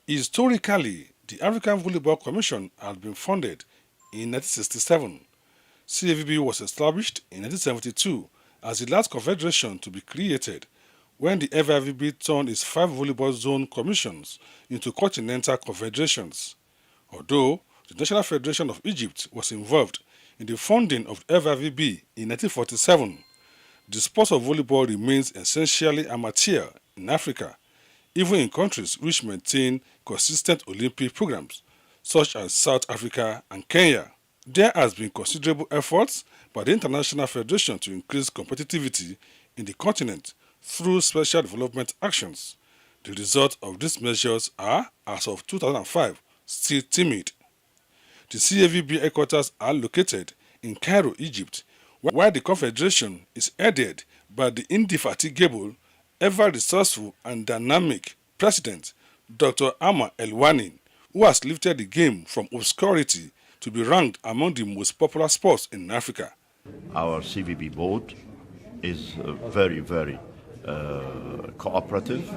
Historically, the African Volleyball Commission had been founded in 1967. CAVB was established in 1972 as the last confederation to be created when the FIVB turned its 5 volleyball zone commissions into continental confederations. Although the National Federation of Egypt was involved in the founding of FIVB in 1947, the sport of volleyball remains essentially amateur in Africa, even in countries which maintain consistent Olympic programs, such as South Africa and Kenya. There has been considerable efforts by the International Federation to increase competitivity in the continent through special development actions. The results of these measures are, as of 2005, still timid. The CAVB headquarters are located in Cairo, Egypt, while the Confederation is headed by the indefatigable, ever-resourceful and dynamic President, Dr. Ahmad El-Wani, who has lifted the game from obscurity to be ranked among the most popular sports in Africa. Our CVB board is very cooperative.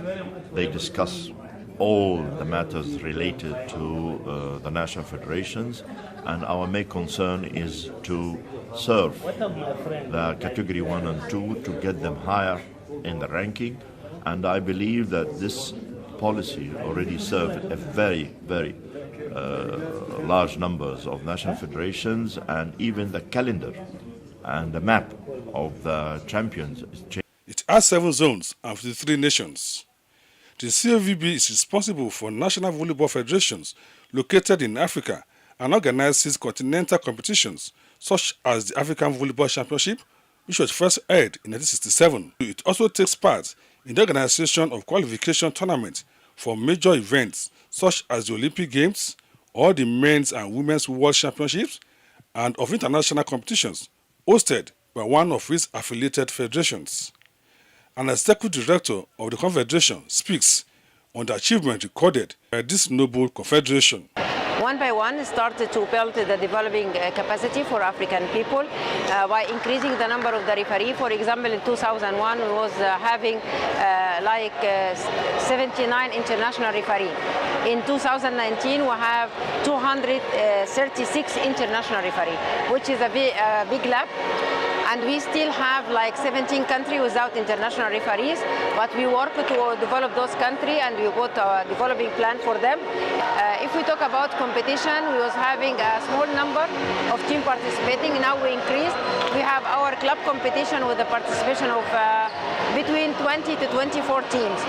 They discuss all the matters related to the national federations, and our main concern is to serve the category 1 and 2 to get them higher in the ranking, and I believe that this policy already served a very large numbers of national federations, and even the calendar and the map of the champions is changed. It has 7 zones and 53 nations. The CAVB is responsible for national volleyball federations located in Africa and organizes continental competitions such as the African Volleyball Championship, which was first held in 1967. It also takes part in the organization of qualification tournaments for major events such as the Olympic Games or the Men's and Women's World Championships, and of international competitions hosted by one of its affiliated federations. An executive director of the Confederation speaks on the achievement recorded by this noble confederation. One by one, started to build the developing capacity for African people by increasing the number of the referees. For example, in 2001, we was having 79 international referees. In 2019, we have 236 international referees, which is a big leap. And we still have 17 countries without international referees, but we work to develop those countries, and we got a developing plan for them. If we talk about competition, we was having a small number of teams participating. Now we increased. We have our club competition with the participation of between 20 to 24 teams.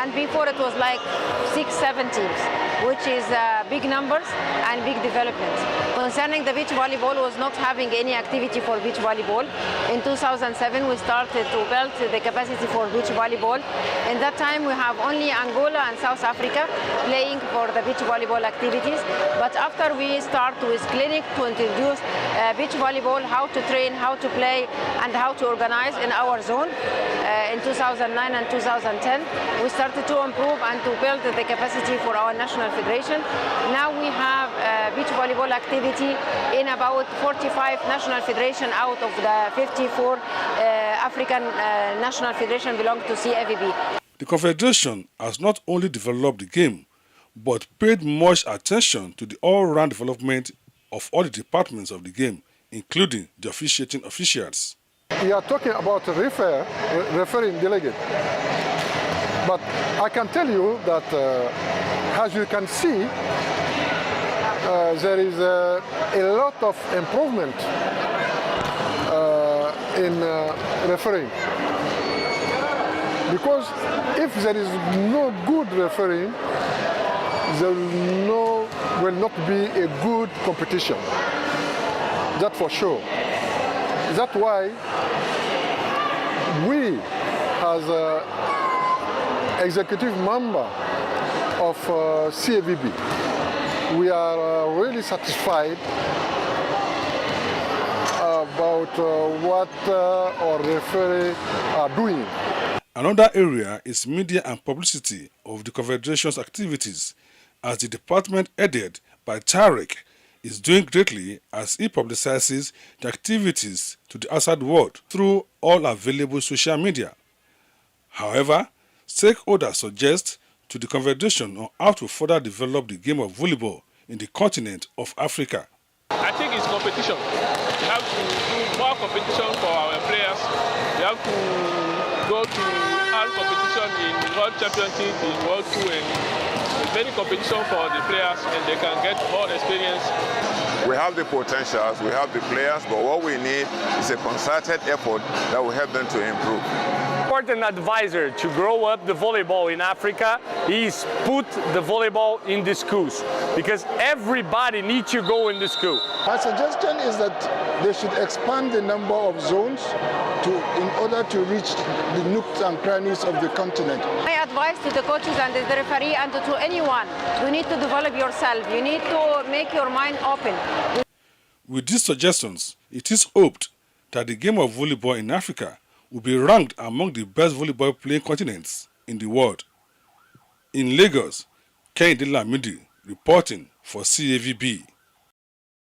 And before it was 6-7 teams, which is big numbers and big developments. Concerning the beach volleyball, was not having any activity for beach volleyball. In 2007, we started to build the capacity for beach volleyball. In that time, we have only Angola and South Africa playing for the beach volleyball activities. But after we start with clinic to introduce beach volleyball, how to train, how to play, and how to organize in our zone, in 2009 and 2010, we started to improve and to build the capacity for our national federation. Now we have beach volleyball activity in about 45 national federation out of the 54 African national federation belong to CAVB. The Confederation has not only developed the game, but paid much attention to the all-round development of all the departments of the game, including the officiating officials. We are talking about a refereeing delegate. But I can tell you that, as you can see, there is a lot of improvement in refereeing. Because if there is no good refereeing, there will not be a good competition. That's for sure. That's why we, as executive member of CAVB, we are really satisfied about what our referees are doing. Another area is media and publicity of the Confederation's activities, as the department headed by Tariq is doing greatly as he publicizes the activities to the outside world through all available social media. However, stakeholders suggest to the Confederation on how to further develop the game of volleyball in the continent of Africa. I think it's competition. We have to do more competition for our players. We have to go to all competition in World Championship, in World Tour, and many competition for the players, and they can get more experience. We have the potentials, we have the players, but what we need is a concerted effort that will help them to improve. Important advisor to grow up the volleyball in Africa is put the volleyball in the schools, because everybody needs to go in the school. My suggestion is that they should expand the number of zones in order to reach the nooks and crannies of the continent. My advice to the coaches and the referee and to anyone, you need to develop yourself. You need to make your mind open. With these suggestions, it is hoped that the game of volleyball in Africa will be ranked among the best volleyball playing continents in the world. In Lagos, KEITA reporting for CAVB.